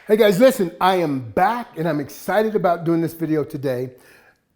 Hey guys, listen, I am back and I'm excited about doing this video today.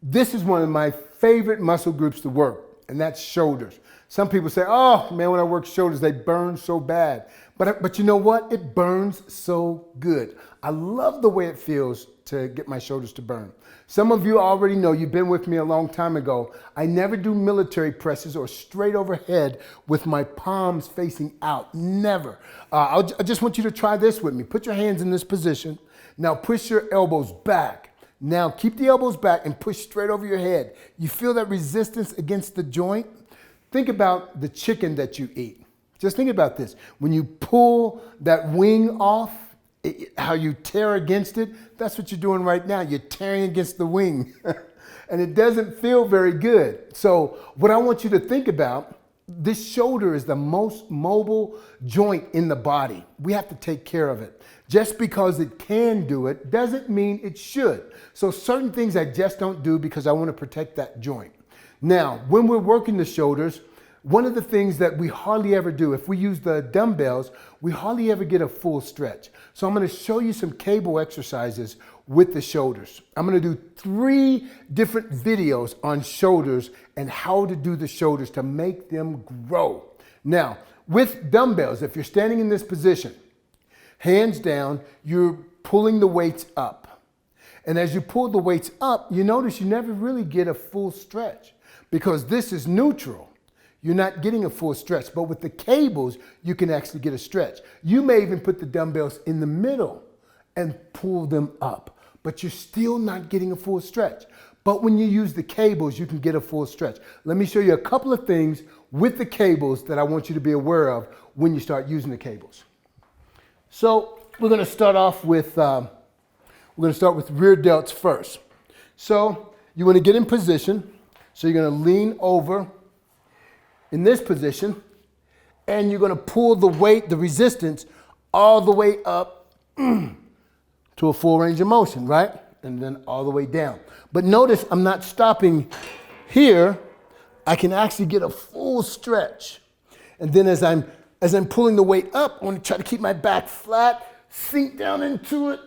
This is one of my favorite muscle groups to work, and that's shoulders. Some people say, oh man, when I work shoulders, they burn so bad. But you know what? It burns so good. I love the way it feels to get my shoulders to burn. Some of you already know, you've been with me a long time ago, I never do military presses or straight overhead with my palms facing out, never. I just want you to try this with me. Put your hands in this position. Now push your elbows back. Now keep the elbows back and push straight over your head. You feel that resistance against the joint? Think about the chicken that you eat. Just think about this. When you pull that wing off, how you tear against it, that's what you're doing right now. You're tearing against the wing and it doesn't feel very good. So what I want you to think about, this shoulder is the most mobile joint in the body. We have to take care of it. Just because it can do it doesn't mean it should. So certain things I just don't do because I want to protect that joint. Now, when we're working the shoulders, one of the things that we hardly ever do, if we use the dumbbells, we hardly ever get a full stretch. So I'm going to show you some cable exercises with the shoulders. I'm going to do 3 different videos on shoulders and how to do the shoulders to make them grow. Now, with dumbbells, if you're standing in this position, hands down, you're pulling the weights up. And as you pull the weights up, you notice you never really get a full stretch because this is neutral. You're not getting a full stretch, but with the cables, you can actually get a stretch. You may even put the dumbbells in the middle and pull them up, but you're still not getting a full stretch. But when you use the cables, you can get a full stretch. Let me show you a couple of things with the cables that I want you to be aware of when you start using the cables. So we're gonna start off with, rear delts first. So you wanna get in position. So you're gonna lean over in this position, and you're gonna pull the weight, the resistance, all the way up to a full range of motion, right? And then all the way down. But notice I'm not stopping here. I can actually get a full stretch. And then as I'm pulling the weight up, I wanna try to keep my back flat, sink down into it.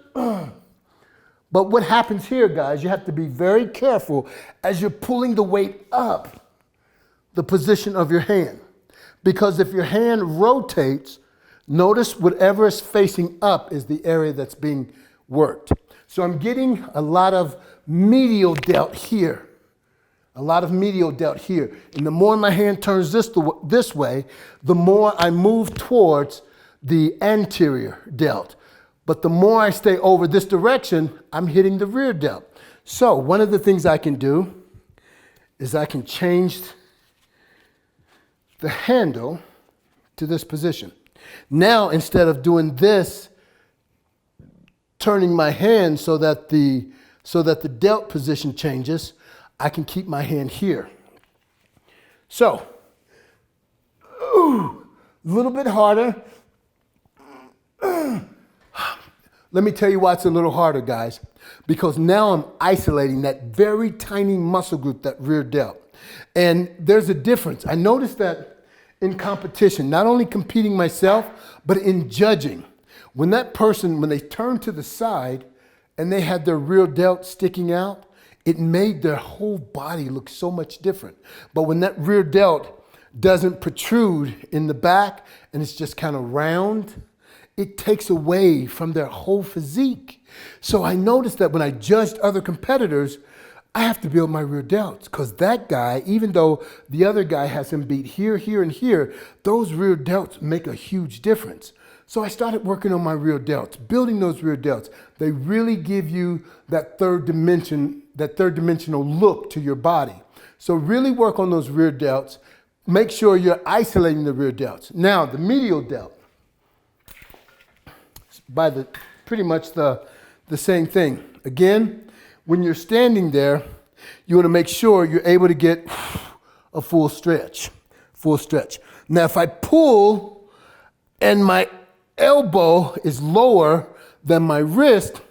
But what happens here, guys, you have to be very careful as you're pulling the weight up, the position of your hand. Because if your hand rotates, notice whatever is facing up is the area that's being worked. So I'm getting a lot of medial delt here. A lot of medial delt here. And the more my hand turns this way, the more I move towards the anterior delt. But the more I stay over this direction, I'm hitting the rear delt. So one of the things I can do is I can change the handle to this position. Now, instead of doing this, turning my hand so that the delt position changes, I can keep my hand here. So, a little bit harder. Let me tell you why it's a little harder, guys. Because now I'm isolating that very tiny muscle group, that rear delt. And there's a difference. I noticed that in competition, not only competing myself, but in judging. When that person, when they turned to the side and they had their rear delt sticking out, it made their whole body look so much different. But when that rear delt doesn't protrude in the back and it's just kind of round, it takes away from their whole physique. So I noticed that when I judged other competitors, I have to build my rear delts because that guy, even though the other guy has him beat here, here, and here, those rear delts make a huge difference. So I started working on my rear delts, building those rear delts. They really give you that third dimensional look to your body. So really work on those rear delts. Make sure you're isolating the rear delts. Now, the medial delt, pretty much the same thing. Again, when you're standing there, you want to make sure you're able to get a full stretch. Now, if I pull and my elbow is lower than my wrist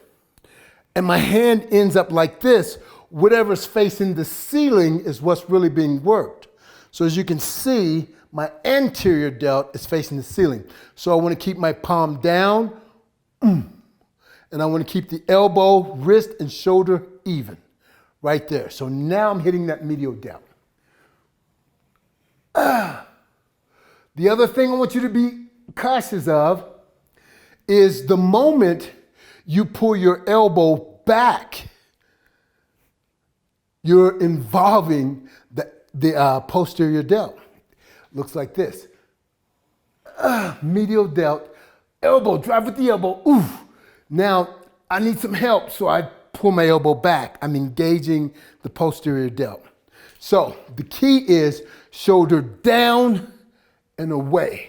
and my hand ends up like this, whatever's facing the ceiling is what's really being worked. So as you can see, my anterior delt is facing the ceiling. So I want to keep my palm down and I want to keep the elbow, wrist, and shoulder even right there. So now I'm hitting that medial delt. The other thing I want you to be cautious of is the moment you pull your elbow back, you're involving the posterior delt. Looks like this. Medial delt, elbow, drive with the elbow, oof. Now, I need some help, so I pull my elbow back. I'm engaging the posterior delt. So the key is shoulder down and away.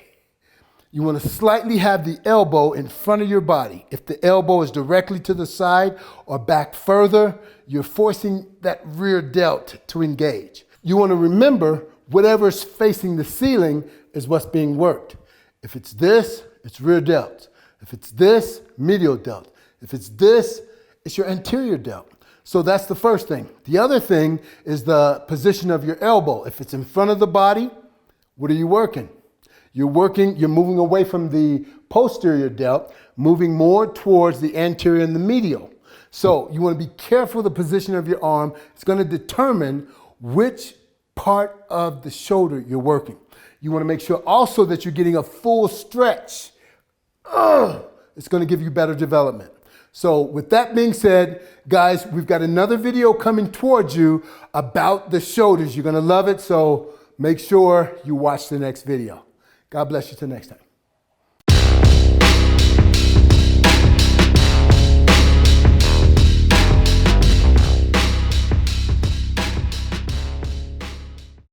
You want to slightly have the elbow in front of your body. If the elbow is directly to the side or back further, you're forcing that rear delt to engage. You want to remember whatever's facing the ceiling is what's being worked. If it's this, it's rear delt. If it's this, medial delt. If it's this, it's your anterior delt. So that's the first thing. The other thing is the position of your elbow. If it's in front of the body, what are you working? You're moving away from the posterior delt, moving more towards the anterior and the medial. So you want to be careful of the position of your arm. It's going to determine which part of the shoulder you're working. You want to make sure also that you're getting a full stretch. It's going to give you better development. So with that being said, guys, we've got another video coming towards you about the shoulders. You're going to love it, so make sure you watch the next video. God bless you till next time.